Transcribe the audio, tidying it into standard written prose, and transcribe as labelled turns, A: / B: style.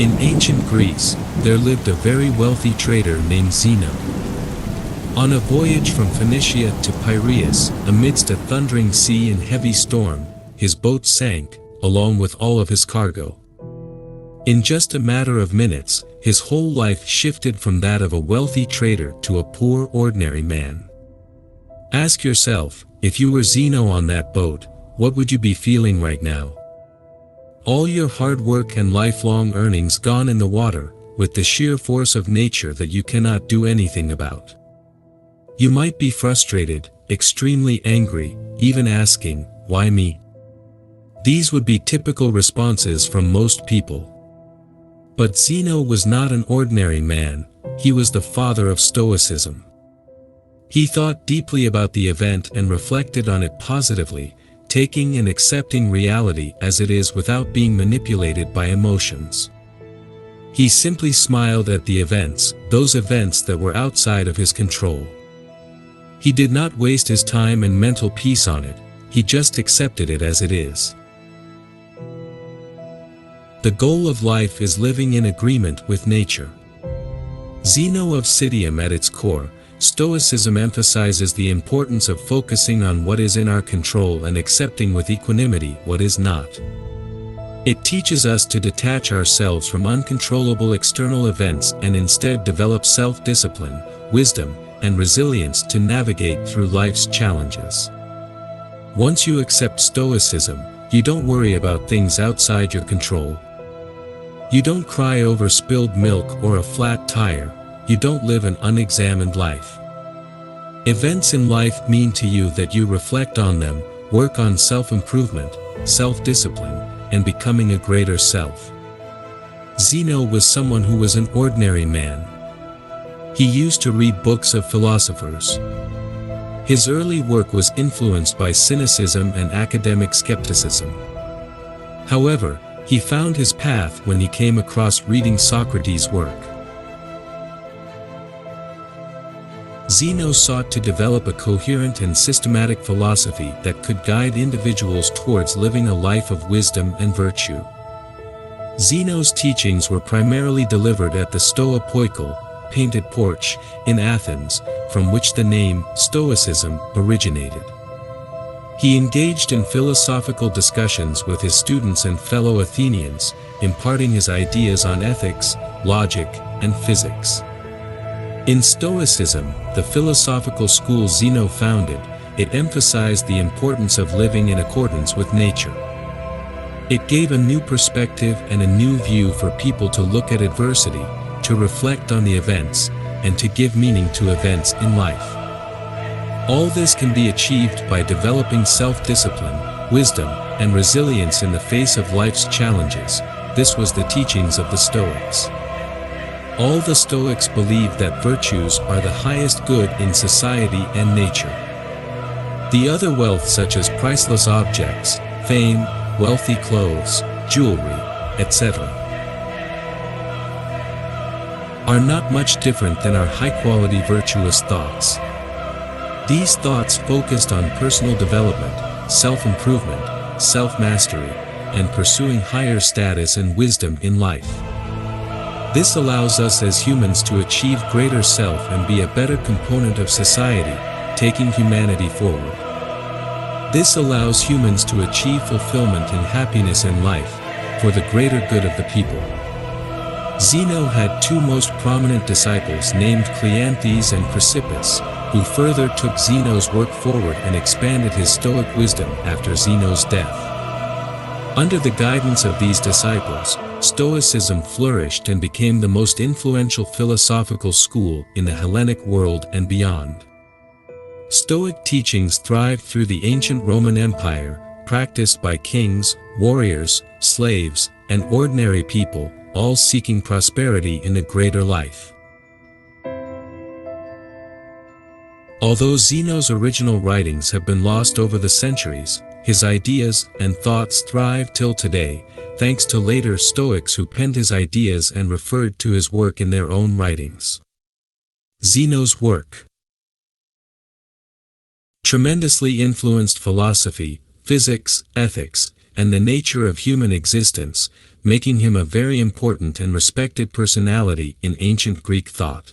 A: In ancient Greece, there lived a very wealthy trader named Zeno. On a voyage from Phoenicia to Piraeus, amidst a thundering sea and heavy storm, his boat sank, along with all of his cargo. In just a matter of minutes, his whole life shifted from that of a wealthy trader to a poor ordinary man. Ask yourself, if you were Zeno on that boat, what would you be feeling right now? All your hard work and lifelong earnings gone in the water, with the sheer force of nature that you cannot do anything about. You might be frustrated, extremely angry, even asking, "Why me?" These would be typical responses from most people. But Zeno was not an ordinary man, he was the father of Stoicism. He thought deeply about the event and reflected on it positively, taking and accepting reality as it is without being manipulated by emotions. He simply smiled at the events, those events that were outside of his control. He did not waste his time and mental peace on it, he just accepted it as it is. The goal of life is living in agreement with nature. Zeno of Citium at its core, Stoicism emphasizes the importance of focusing on what is in our control and accepting with equanimity what is not. It teaches us to detach ourselves from uncontrollable external events and instead develop self-discipline, wisdom, and resilience to navigate through life's challenges. Once you accept Stoicism, you don't worry about things outside your control. You don't cry over spilled milk or a flat tire, you don't live an unexamined life. Events in life mean to you that you reflect on them, work on self-improvement, self-discipline, and becoming a greater self. Zeno was someone who was an ordinary man. He used to read books of philosophers. His early work was influenced by cynicism and academic skepticism. However, he found his path when he came across reading Socrates' work. Zeno sought to develop a coherent and systematic philosophy that could guide individuals towards living a life of wisdom and virtue. Zeno's teachings were primarily delivered at the Stoa Poikile, painted porch, in Athens, from which the name Stoicism originated. He engaged in philosophical discussions with his students and fellow Athenians, imparting his ideas on ethics, logic, and physics. In Stoicism, the philosophical school Zeno founded, it emphasized the importance of living in accordance with nature. It gave a new perspective and a new view for people to look at adversity, to reflect on the events, and to give meaning to events in life. All this can be achieved by developing self-discipline, wisdom, and resilience in the face of life's challenges. This was the teachings of the Stoics. All the Stoics believed that virtues are the highest good in society and nature. The other wealth, such as priceless objects, fame, wealthy clothes, jewelry, etc., are not much different than our high-quality virtuous thoughts. These thoughts focused on personal development, self-improvement, self-mastery, and pursuing higher status and wisdom in life. This allows us as humans to achieve greater self and be a better component of society, taking humanity forward. This allows humans to achieve fulfillment and happiness in life, for the greater good of the people. Zeno had two most prominent disciples named Cleanthes and Chrysippus, who further took Zeno's work forward and expanded his Stoic wisdom after Zeno's death. Under the guidance of these disciples, Stoicism flourished and became the most influential philosophical school in the Hellenic world and beyond. Stoic teachings thrived through the ancient Roman Empire, practiced by kings, warriors, slaves, and ordinary people, all seeking prosperity in a greater life. Although Zeno's original writings have been lost over the centuries, his ideas and thoughts thrive till today, thanks to later Stoics who penned his ideas and referred to his work in their own writings. Zeno's work tremendously influenced philosophy, physics, ethics, and the nature of human existence, making him a very important and respected personality in ancient Greek thought.